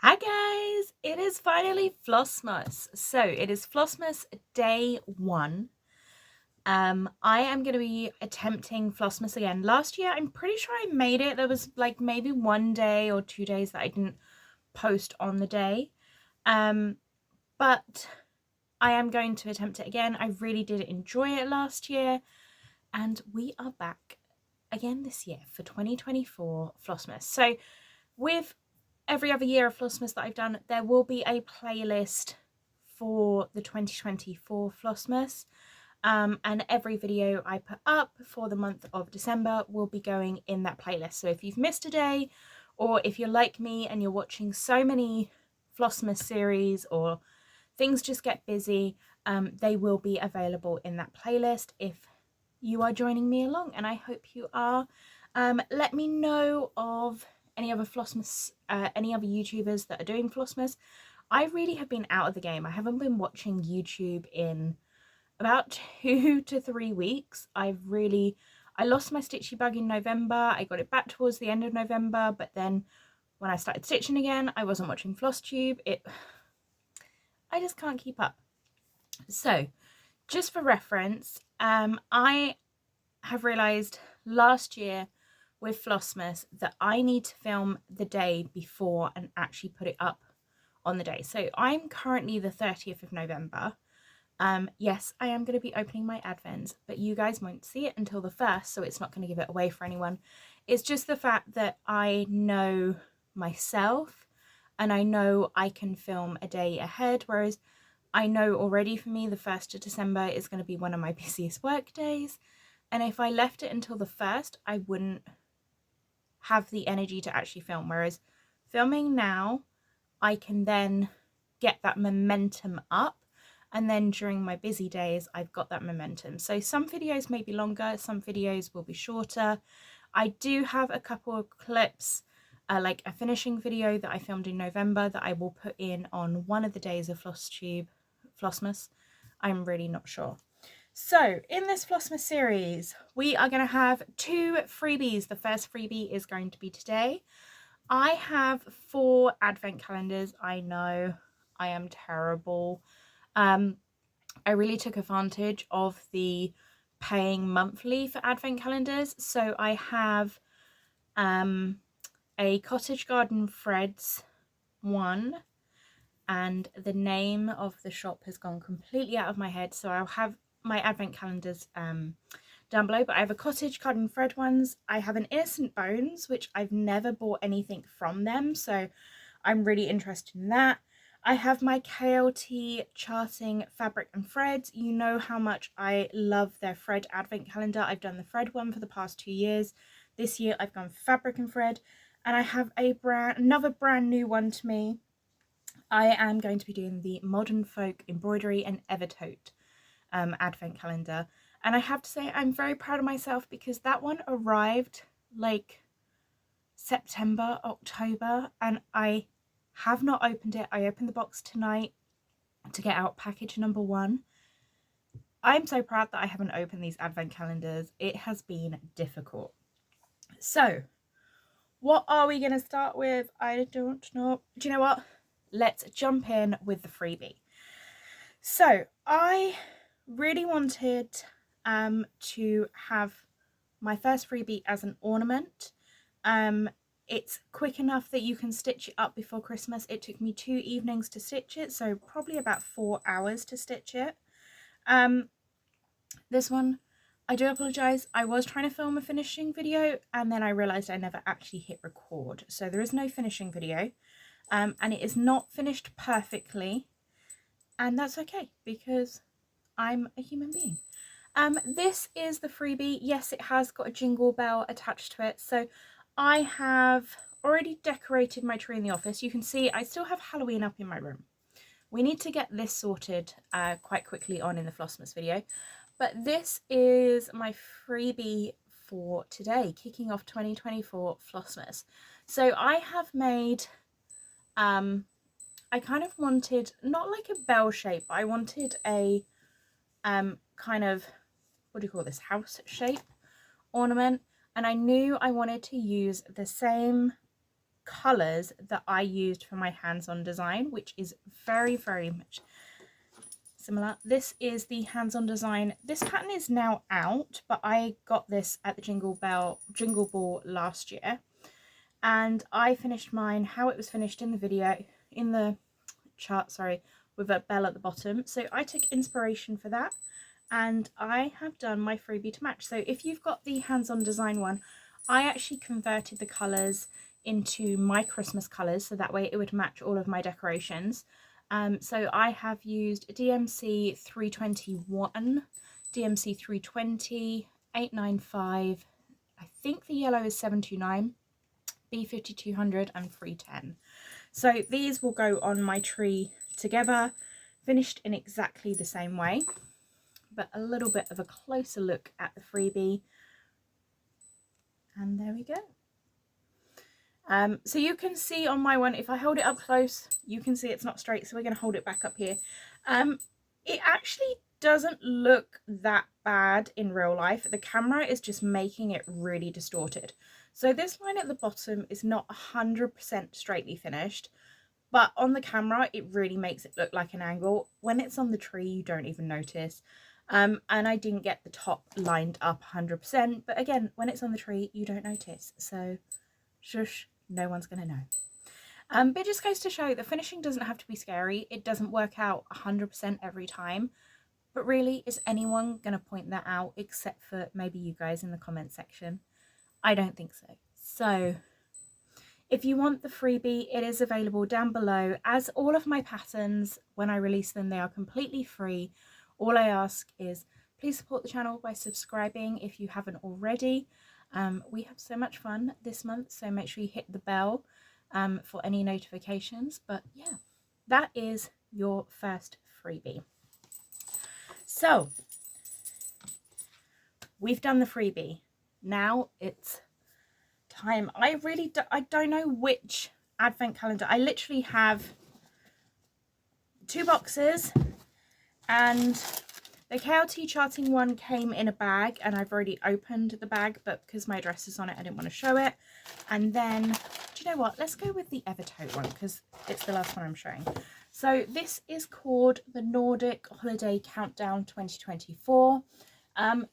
Hi guys, it is finally Flossmas. So it is Flossmas day 1. I am going to be attempting Flossmas again. Last year, I'm pretty sure I made it. There was like maybe 1 day or 2 days that I didn't post on the day. But I am going to attempt it again. I really did enjoy it last year. And we are back again this year for 2024 Flossmas. So with every other year of Flossmas that I've done, there will be a playlist for the 2024 Flossmas. And every video I put up for the month of December will be going in that playlist. So if you've missed a day, or if you're like me and you're watching so many Flossmas series or things just get busy, they will be available in that playlist if you are joining me along, and I hope you are. Let me know of any other Flossmas, any other YouTubers that are doing Flossmas. I really have been out of the game. I haven't been watching YouTube in about 2 to 3 weeks. I lost my stitchy bug in November. I got it back towards the end of November, but then when I started stitching again, I wasn't watching flosstube. I just can't keep up. So just for reference, I have realised last year with Flossmas that I need to film the day before and actually put it up on the day. So I'm currently the 30th of November. Yes, I am going to be opening my advents, but you guys won't see it until the 1st, so it's not going to give it away for anyone. It's just the fact that I know myself and I know I can film a day ahead, whereas I know already for me the 1st of December is going to be one of my busiest work days. And if I left it until the 1st, I wouldn't have the energy to actually film. Whereas filming now, I can then get that momentum up. And then during my busy days, I've got that momentum. So some videos may be longer, some videos will be shorter. I do have a couple of clips, like a finishing video that I filmed in November that I will put in on one of the days of Flossmas. I'm really not sure. So in this Flossmas series, we are going to have 2 freebies. The first freebie is going to be today. I have 4 advent calendars. I know I am terrible. I really took advantage of the paying monthly for advent calendars. So I have a Cottage Garden Threads one, and the name of the shop has gone completely out of my head, so I'll have my advent calendars down below. But I have a Cottage Garden Thread ones. I have an Innocent Bones, which I've never bought anything from them, so I'm really interested in that. I have my KLT Charting Fabric and Threads. You know how much I love their thread advent calendar. I've done the thread one for the past 2 years. This year I've gone fabric and thread, and I have another brand new one to me. I am going to be doing the Modern Folk Embroidery and Evertote advent calendar, and I have to say I'm very proud of myself because that one arrived like September, October, and I have not opened it. I opened the box tonight to get out package number 1. I'm so proud that I haven't opened these advent calendars. It has been difficult. So what are we going to start with? I don't know. Do you know what? Let's jump in with the freebie. So I really wanted to have my first freebie as an ornament. It's quick enough that you can stitch it up before Christmas. It took me 2 evenings to stitch it, so probably about 4 hours to stitch it. This one, I do apologise, I was trying to film a finishing video and then I realised I never actually hit record, so there is no finishing video, and it is not finished perfectly, and that's okay because I'm a human being. This is the freebie. Yes, it has got a jingle bell attached to it. So I have already decorated my tree in the office. You can see I still have Halloween up in my room. We need to get this sorted quite quickly on in the Flossmas video. But this is my freebie for today, kicking off 2024 Flossmas. So I have made, I kind of wanted, not like a bell shape, but I wanted a kind of, what do you call this, house shape ornament, and I knew I wanted to use the same colours that I used for my hands-on design, which is very, very much similar. This is the hands-on design. This pattern is now out, but I got this at the Jingle Ball last year, and I finished mine how it was finished in the video, in the chart, sorry, with a bell at the bottom. So I took inspiration for that, and I have done my freebie to match. So if you've got the hands-on design one, I actually converted the colours into my Christmas colours, so that way it would match all of my decorations. So I have used DMC 321, DMC 320, 895, I think the yellow is 729, B5200 and 310. So these will go on my tree together, finished in exactly the same way, but a little bit of a closer look at the freebie. And there we go. So you can see on my one, if I hold it up close, you can see it's not straight, so we're going to hold it back up here. It actually doesn't look that bad in real life. The camera is just making it really distorted. So this line at the bottom is not 100% straightly finished, but on the camera it really makes it look like an angle. When it's on the tree, you don't even notice. And I didn't get the top lined up 100%, but again, when it's on the tree, you don't notice. So shush, no one's gonna know. But it just goes to show the finishing doesn't have to be scary. It doesn't work out 100% every time, but really, is anyone gonna point that out except for maybe you guys in the comment section? I don't think so. So if you want the freebie, it is available down below. As all of my patterns, when I release them, they are completely free. All I ask is please support the channel by subscribing if you haven't already. We have so much fun this month, so make sure you hit the bell for any notifications. But yeah, that is your first freebie. So we've done the freebie. Now it's time. I don't know which advent calendar. I literally have 2 boxes, and the KLT charting one came in a bag, and I've already opened the bag, but because my address is on it, I didn't want to show it. And then, do you know what? Let's go with the Evertote one because it's the last one I'm showing. So this is called the Nordic Holiday Countdown 2024.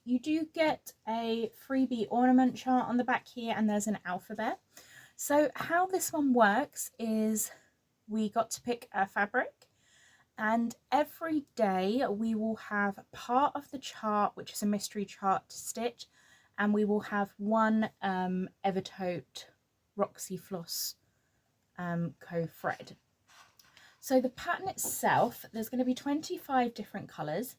You do get a freebie ornament chart on the back here, and there's an alphabet. So how this one works is we got to pick a fabric, and every day we will have part of the chart, which is a mystery chart, to stitch, and we will have one Evertote Roxy Floss Co thread. So the pattern itself, there's going to be 25 different colours.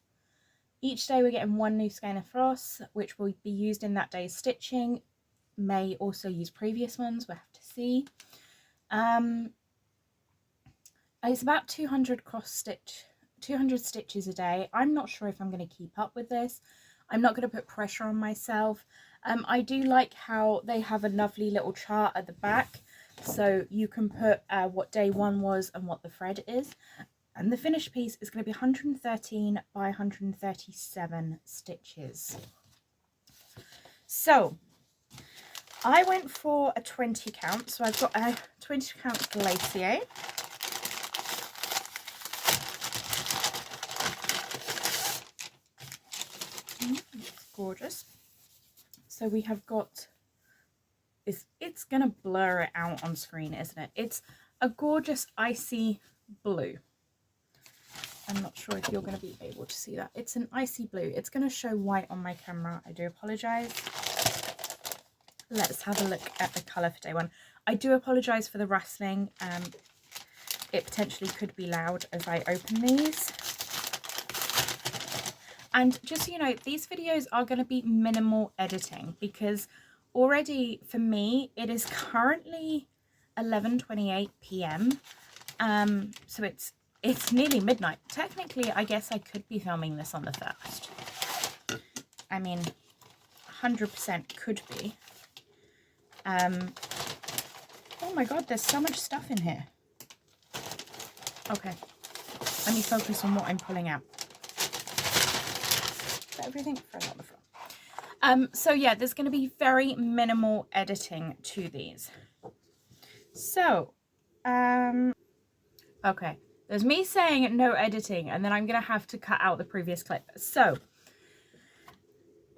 Each day we're getting 1 new skein of floss, which will be used in that day's stitching. May also use previous ones, we'll have to see. It's about 200 stitches a day. I'm not sure if I'm going to keep up with this. I'm not going to put pressure on myself. I do like how they have a lovely little chart at the back, so you can put what day 1 was and what the thread is. And the finished piece is going to be 113 by 137 stitches. So I went for a 20 count. So I've got a 20 count Glacier. It's gorgeous. So we have got, it's going to blur it out on screen, isn't it? It's a gorgeous icy blue. I'm not sure if you're going to be able to see that. It's an icy blue. It's going to show white on my camera. I do apologise. Let's have a look at the colour for day 1. I do apologise for the rustling. It potentially could be loud as I open these. And just so you know, these videos are going to be minimal editing because already for me, it is currently 11:28 p.m. So it's nearly midnight. Technically, I guess I could be filming this on the 1st. I mean, 100% could be. Oh my god, there's so much stuff in here. Okay, let me focus on what I'm pulling out. Everything thrown on the floor. So yeah, there's going to be very minimal editing to these. So, okay, there's me saying no editing, and then I'm gonna have to cut out the previous clip. So,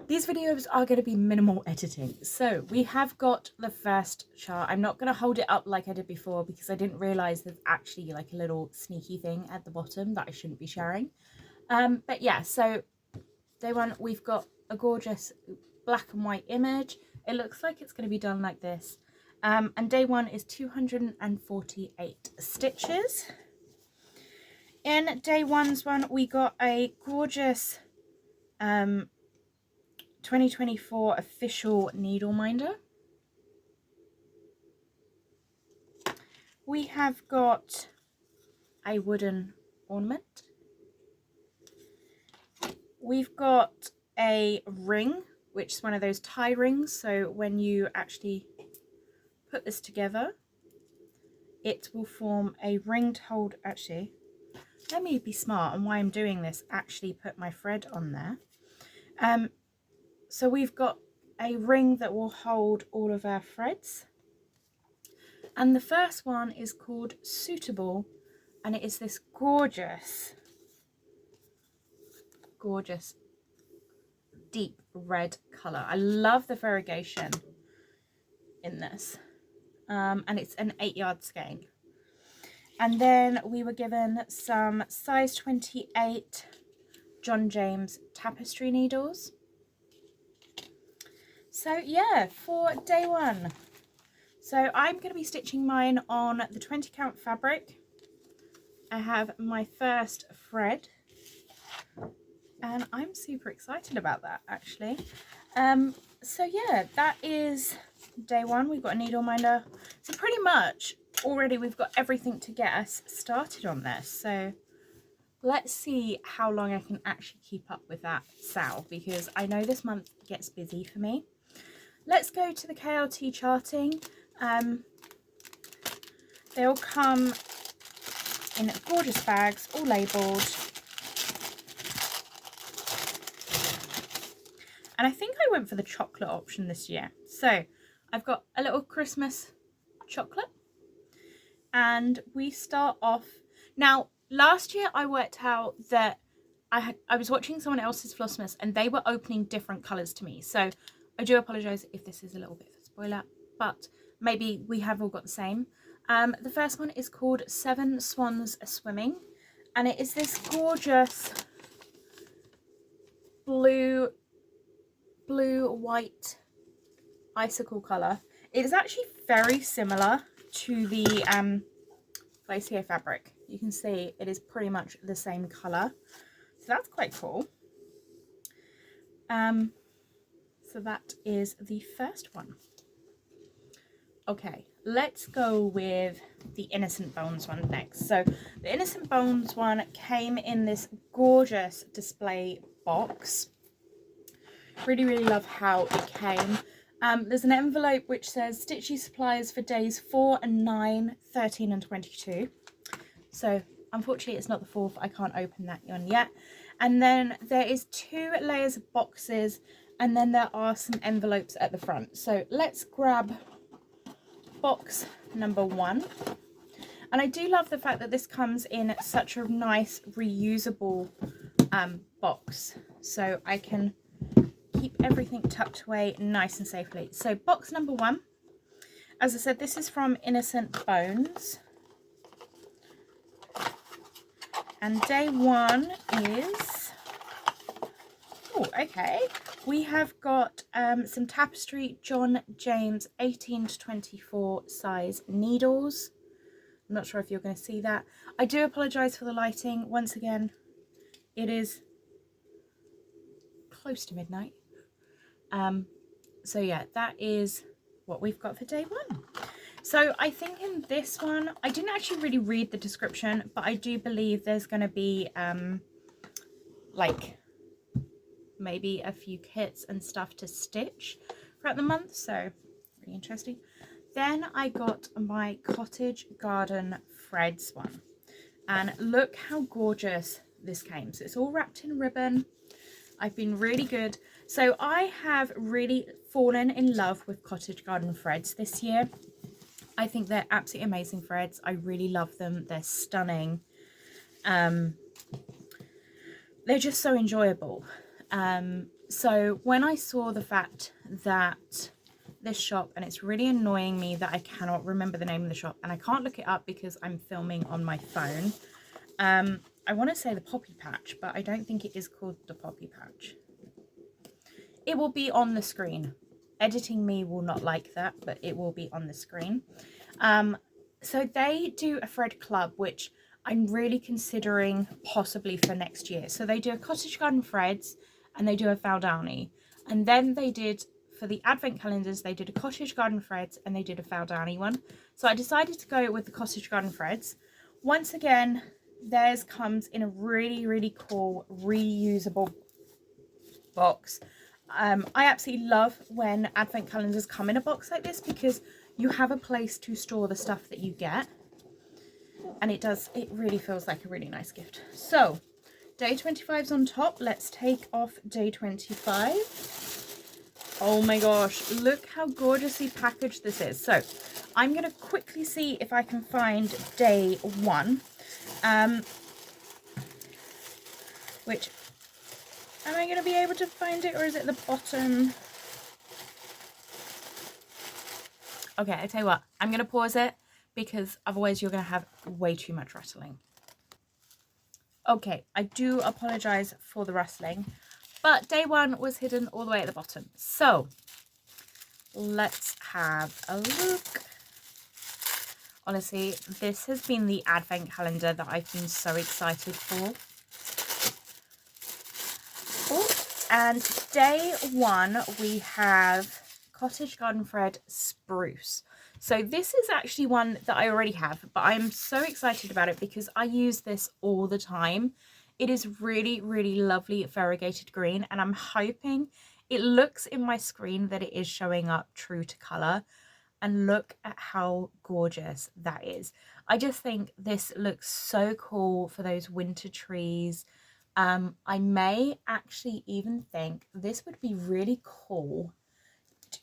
these videos are going to be minimal editing. So we have got the first chart. I'm not going to hold it up like I did before because I didn't realize there's actually like a little sneaky thing at the bottom that I shouldn't be sharing. But yeah, so day one, we've got a gorgeous black and white image. It looks like it's going to be done like this. And day one is 248 stitches. In day one's one, we got a gorgeous 2024 official needle minder. We have got a wooden ornament. We've got a ring, which is one of those tie rings. So when you actually put this together, it will form a ring to hold. Actually, let me be smart on why I'm doing this. Actually put my thread on there. So we've got a ring that will hold all of our threads. And the first one is called Suitable, and it is this gorgeous, gorgeous deep red colour. I love the variegation in this. And it's an 8-yard skein. And then we were given some size 28 John James tapestry needles. So yeah, for day one. So I'm going to be stitching mine on the 20 count fabric. I have my first thread and I'm super excited about that actually. So yeah, that is day one. We've got a needle minder. So pretty much already we've got everything to get us started on this. So let's see how long I can actually keep up with that sal, because I know this month gets busy for me. Let's go to the KLT charting. They all come in gorgeous bags, all labelled. And I think I went for the chocolate option this year. So I've got a little Christmas chocolate. And we start off. Now, last year I worked out that I was watching someone else's Flossmas and they were opening different colours to me. So I do apologise if this is a little bit of a spoiler, but maybe we have all got the same. The first one is called Seven Swans Swimming, and it is this gorgeous blue white icicle colour. It is actually very similar to the glacier fabric. You can see it is pretty much the same colour, so that's quite cool. So that is the first one. Okay, let's go with the Innocent Bones one next. So the Innocent Bones one came in this gorgeous display box. Really love how it came. There's an envelope which says Stitchy supplies for days 4 and 9, 13 and 22. So unfortunately it's not the 4th, I can't open that one yet. And then there is 2 layers of boxes, and then there are some envelopes at the front. So let's grab box number 1. And I do love the fact that this comes in such a nice reusable box, so I can keep everything tucked away nice and safely. So box number 1, as I said, this is from Innocent Bones, and day 1 is, oh okay, we have got some tapestry John James 18 to 24 size needles. I'm not sure if you're going to see that. I do apologise for the lighting. Once again, it is close to midnight. So yeah, that is what we've got for day 1. So I think in this one, I didn't actually really read the description, but I do believe there's going to be like maybe a few kits and stuff to stitch throughout the month, so really interesting. Then I got my Cottage Garden Threads one, and look how gorgeous this came. So it's all wrapped in ribbon. I've been really good. So I have really fallen in love with Cottage Garden Threads this year. I think they're absolutely amazing threads. I really love them. They're stunning. They're just so enjoyable. So when I saw the fact that this shop, and it's really annoying me that I cannot remember the name of the shop, and I can't look it up because I'm filming on my phone. I want to say the Poppy Patch, but I don't think it is called the Poppy Patch. It will be on the screen. Editing me will not like that, but it will be on the screen. So they do a thread club, which I'm really considering possibly for next year. So they do a Cottage Garden threads and they do a Faldani. And then they did, for the advent calendars, they did a Cottage Garden threads and they did a Faldani one. So I decided to go with the Cottage Garden threads. Once again, theirs comes in a really, really cool reusable box. I absolutely love when advent calendars come in a box like this because you have a place to store the stuff that you get, and it really feels like a really nice gift. So day 25 is on top. Let's take off day 25. Oh my gosh, look how gorgeously packaged this is. So I'm going to quickly see if I can find day 1, which, am I going to be able to find it, or is it the bottom? Okay, I tell you what, I'm going to pause it because otherwise you're going to have way too much rustling. Okay, I do apologise for the rustling, but day 1 was hidden all the way at the bottom. So let's have a look. Honestly, this has been the advent calendar that I've been so excited for. And day 1 we have Cottage Garden Thread Spruce. So this is actually one that I already have, but I'm so excited about it because I use this all the time. It is really, really lovely variegated green, and I'm hoping it looks in my screen that it is showing up true to colour. And look at how gorgeous that is. I just think this looks so cool for those winter trees. I may actually even think this would be really cool.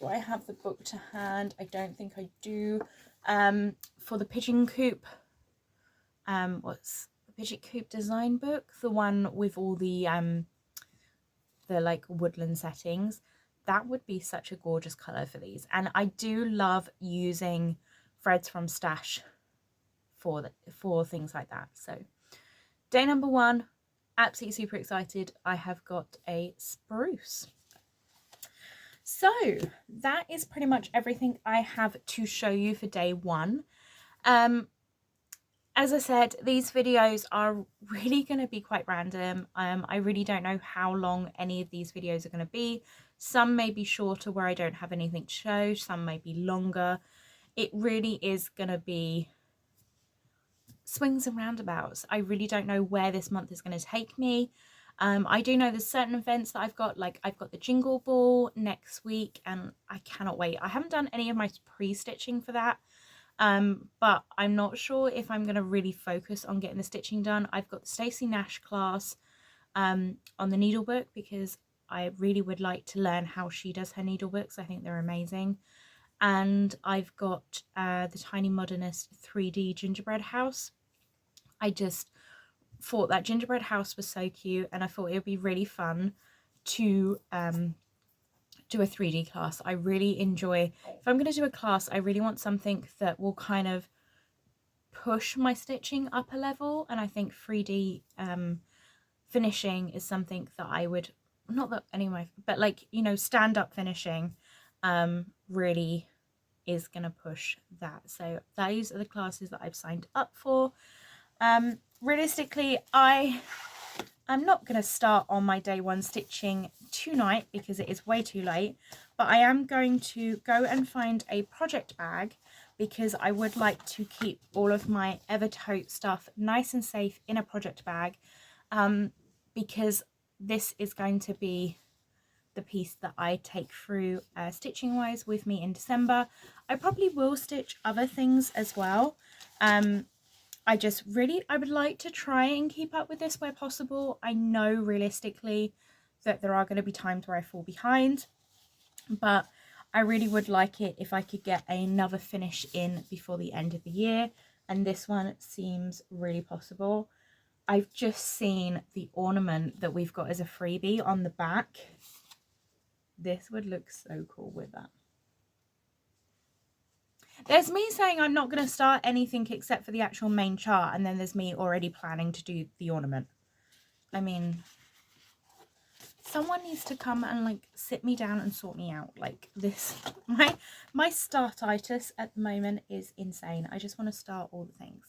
Do I have the book to hand? I don't think I do. For the pigeon coop, what's the pigeon coop design book? The one with all the like woodland settings. That would be such a gorgeous colour for these. And I do love using threads from Stash for things like that. So day number 1, absolutely super excited. I have got a spruce. So that is pretty much everything I have to show you for day 1. As I said, these videos are really going to be quite random. I really don't know how long any of these videos are going to be. Some may be shorter where I don't have anything to show. Some may be longer. It really is going to be swings and roundabouts. I really don't know where this month is going to take me. I do know there's certain events that I've got, like I've got the Jingle Ball next week and I cannot wait. I haven't done any of my pre-stitching for that. But I'm not sure if I'm going to really focus on getting the stitching done. I've got the Stacey Nash class on the needlebook because I really would like to learn how she does her needlebooks. I think they're amazing. And I've got the Tiny Modernist 3D gingerbread house. I just thought that gingerbread house was so cute, and I thought it would be really fun to do a 3D class. I really enjoy, if I'm going to do a class, I really want something that will kind of push my stitching up a level, and I think 3D finishing is something that I would, not that anyway, but like, you know, stand up finishing really is going to push that. So those are the classes that I've signed up for. Realistically, I'm not going to start on my day 1 stitching tonight because it is way too late, but I am going to go and find a project bag because I would like to keep all of my Evertote stuff nice and safe in a project bag, because this is going to be the piece that I take through stitching wise with me in December. I probably will stitch other things as well. I would like to try and keep up with this where possible. I know realistically that there are going to be times where I fall behind, but I really would like it if I could get another finish in before the end of the year, and this one seems really possible. I've just seen the ornament that we've got as a freebie on the back. This would look so cool with that. There's me saying I'm not going to start anything except for the actual main chart, and then there's me already planning to do the ornament. I mean, someone needs to come and like sit me down and sort me out. Like this, my startitis at the moment is insane. I just want to start all the things.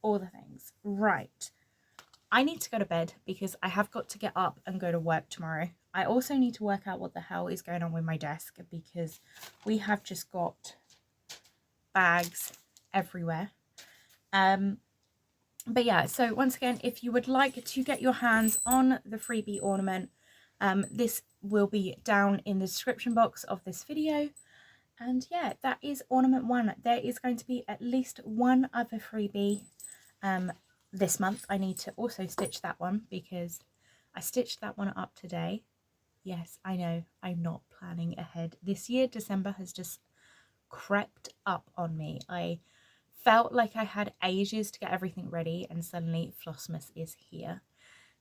All the things. Right. I need to go to bed because I have got to get up and go to work tomorrow. I also need to work out what the hell is going on with my desk because we have just got bags everywhere. But yeah, so once again, if you would like to get your hands on the freebie ornament, this will be down in the description box of this video. And yeah, that is ornament 1. There is going to be at least one other freebie this month. I need to also stitch that one because I stitched that one up today. Yes, I know, I'm not planning ahead. This year, December has just crept up on me. I felt like I had ages to get everything ready, and suddenly Flossmas is here.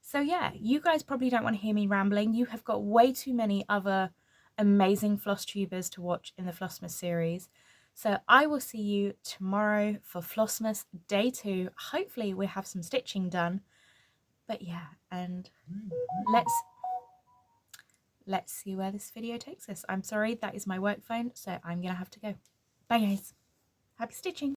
So yeah, you guys probably don't want to hear me rambling. You have got way too many other amazing floss tubers to watch in the Flossmas series. So I will see you tomorrow for Flossmas Day 2. Hopefully we'll have some stitching done. But yeah, and let's see where this video takes us. I'm sorry, that is my work phone, so I'm gonna have to go. Bye guys. Happy stitching.